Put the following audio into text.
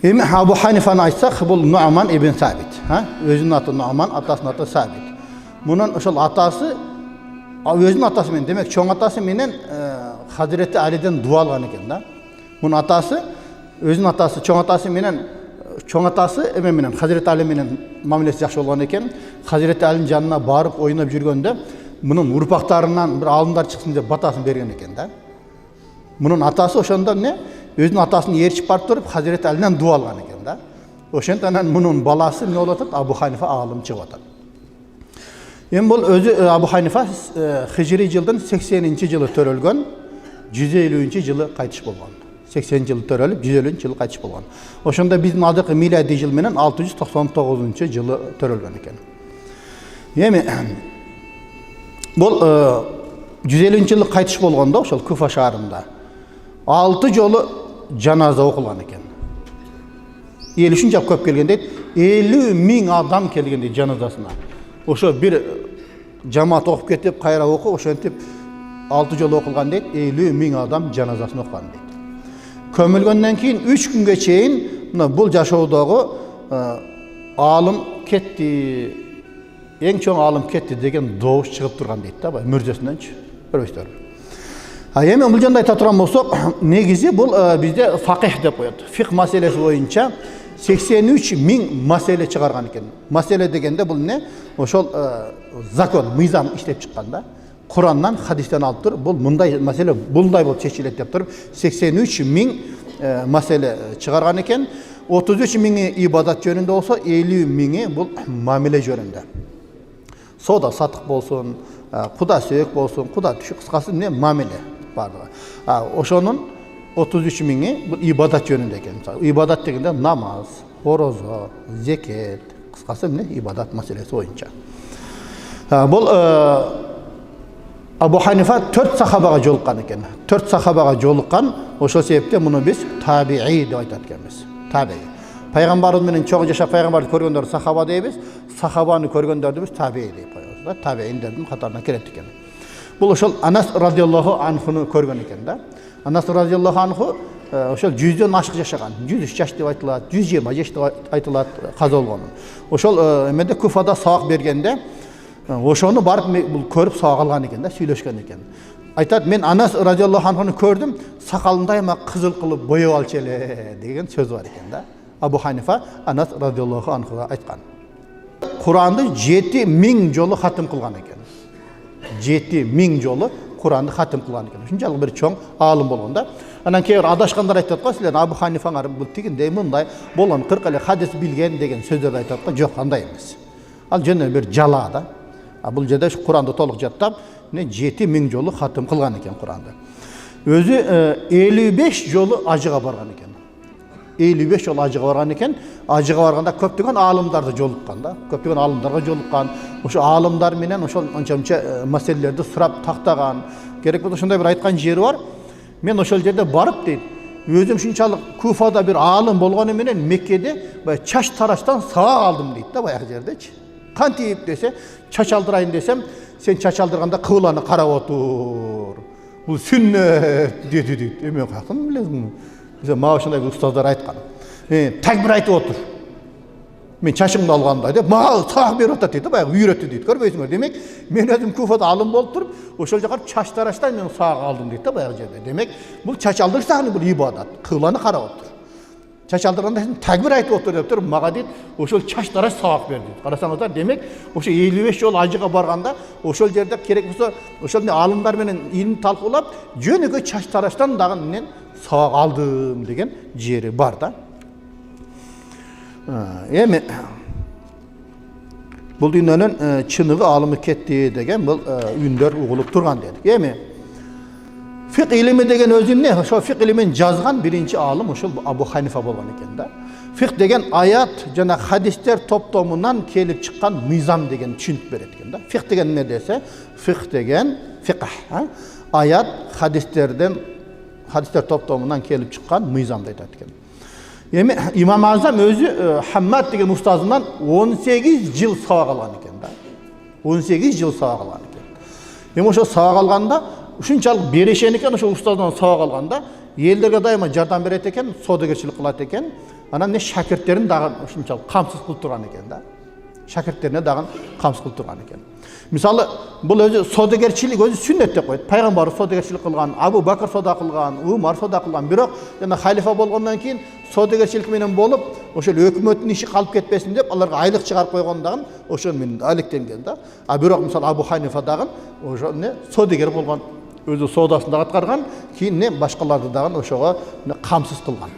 Эми Абу Ханифаны айтсақ, бұл Нуаман ибн Сабит. Өзінің аты Нуаман, атасының аты Сабит. Мұның ошол атасы, өзінің атасы мен, демек чоң атасы менен Хазіреті Алиден дуа алған екен да. Мұның атасы, өзінің атасы, чоң атасы менен, чоң атасы эме менен Хазіреті Али менен мамилеси жакшы болгон экен. Хазіреті Алинин жанына барып ойнап жүргөндө, мұның урпактарынан бір алымдар чыксын деп батасын берген екен да. Мұның атасы ошондо не? Өзінің атасын ертіп барып тұрып, Хазіреті Алинен дуа алған екен да. Ошентен мұның баласы не болот? Абу Ханифа алым чыгып атат. Эми бул өзү Абу Ханифа хижри жылдын 80-нчи жылы төрөлгөн, 150-нчи жылы кайтыш болгон. 80 жылы төрөлүп, 150-нчи жылы кайтыш болгон. Ошондо биздин азыркы миладий жыл менен 699-нчы жылы төрөлгөн экен. Эми бул 150-нчи жылы кайтыш болгондо ошол Куфа шаарында 6 жолу жаназа окулган экен. Эл ушунча көп келген дейт, 50 000 адам келген дейт жаназасына. Ошо бир жамаат окуп кетип, кайра окуп, ошентип 6 жолу окулган дейт, 50 000 адам жаназасын окуган дейт. Көмүлгөндөн кийин 3 күнгө чейин мына бул жашоодогу алым кетти, эң чоң алым кетти деген добуш чыгып турган дейт да, мүрзөсүнөнчү. Көрөсүздөр. Эми бул жөнүндө айта турган болсок, негизи бул бизде факих деп коет. Фикх маселеси боюнча 83 000 маселе чыгарган экен. Маселе дегенде бул не? Ошол закон, мыйзам иштеп чыккан да. Курандан, хадистен алып туруп, бул мындай маселе булдай болуп чечилет деп туруп, 83 000 маселе чыгарган экен. 33 000 ибадат жөнүндө болсо, 50 000 бул мамиле жөнүндө. Сода сатык болсун, куда сөөк болсун, куда түшүк, кыскасы эмне мамиле бардыгы. Ошонун 33 000 бул ибадат жөнүндө экен. Ибадат дегенде намаз, орозо, зекет, кыскасы эмне ибадат маселеси боюнча. Бул Абу Ханифа 4 сахабага жолуккан экен. 4 сахабага жолуккан, ошол себепте муну биз табиий деп айтат экенбиз. Табиий. Пайгамбарыбыз менен чоң жашап пайгамбарды көргөндөр сахаба дейбиз, сахабаны көргөндөрдү биз табиий деп коебуз да. Табииндердин катарына кирет экен. Бул ошол Анас радиаллаху анхуну көргөн экен да. Анас радиаллаху анху ошол 100дөн ашык жашаган. 103 жаш деп айтылат, 120 жаш деп айтылат каза болгон. Ошол эменде Куфада сабак бергенде ошону барып бул көрүп сабак алган экен да, сүйлөшкөн экен. Айтат, мен Анас радиаллаху анхуну көрдүм, сакалынды айма кызыл кылып боёп алчу эле деген сөз бар экен да. Абу Ханифа Анас радиаллаху анхуга айткан. Куранды 7000 жолу хатым кылган экен. 7000 жолу Куранды хатым кылган экен. Ушунчалык бир чоң аалым болгон да. Анан кээ бир адашкандар айтат го, силер Абу Ханифаңар бул тигиндей мындай болгон 40 эле хадис билген деген сөздөрдү айтат го. Жок, андай эмес. Ал жөн бир жала да. Бул жерде Куранды толук жаттап, 7000 жолу хатым кылган экен Куранды. Өзү 55 жолу ажыга барган экен. 55 жолу ажыга барган экен. Ажыга барганда көптөгөн аалымдарды жолуккан да. Көптөгөн аалымдарга жолуккан. Ошо аалымдар менен ошол анча-мынча маселелерди сурап тактаган. Керек болсо ошондой бир айткан жери бар. Мен ошол жерде барып дейт, өзүм шунчалык Куфада бир аалым болгону менен Меккеде бай чач тараштан сабак алдым дейт да, баягы жердечи. Кантип десе, чач алдырайын десем, сен чач алдырганда кыбланы карап отур. Бул сүннөт деди дейт. Эме каяктан билесиң? Бизе мага ошондой устаздар айткан. Такбир айтып отур. Мен чачымды алганда деп, мага сабак берип атат дейт, баягы үйрөттү дейт. Көрбөйсүңөр? Демек, мен өзүм Куфада алым болуп туруп, ошол жака чач тараштан мен сабак алдым дейт да, баягы жерде. Демек, бул чач алдырыш дагы бир ибадат. Кыбланы карап отур. Чач алдырганда такбир айтып отур деп туруп, мага дейт, ошол чач тараш сабак берди дейт. Карасаңыздар, демек, ошо 55 жолу ажыга барганда, ошол жерде керек болсо, ошол аалымдар менен илим талкуулап, жөнүгө чач тараштан дагы менен сабак алдым деген жери бар да. Эми бул дүйнөнүн чыныгы алымы кетти деген бул үндөр угулуп турган дедик. Эми фикх илими деген өзү эмне? Ошо фикх илимин жазган биринчи алым ошол Абу Ханифа болгон экен да. Фикх деген аят жана хадистер топтомунан келип чыккан мыйзам деген түшүнүк берет экен да. Фикх деген эмне десе, фикх деген фикх, аят хадистер топтомунан келип чыккан мыйзамды айтат экен. Эми Имам Азам өзү Хаммад деген устазынан 18 жыл сабак алган экен да. 18 жыл сабак алган экен. Эми ошо сабак алганда ушунчалык берешен экен, ошо устаздан сабак алганда элдерге дайыма жардам берет экен, соодагерчилик кылат экен. анан шәкірттерін дагы ушунчалык камсыз кылып турган экен да. Шәкірттерине дагы камсыз кылып турган экен. Мисалы, бұл өзі саудагерчилик өзі сүннет деп коет. Пайгамбар саудагерчилик кылган, Абу Бакр сауда кылган, Умар сауда кылган. Бирок жана халифа болгондон кийин саудагерчилик менен болуп, ошол өкмөттүн иши калып кетпесин деп, аларга айлык чыгарып койгондагын ошон менен алектенген да. Бирок мисалы Абу Ханифа дагы ошо саудагер болгон, өзү саудасын да аткарган, кийин башкаларды дагы ошого камсыз кылган.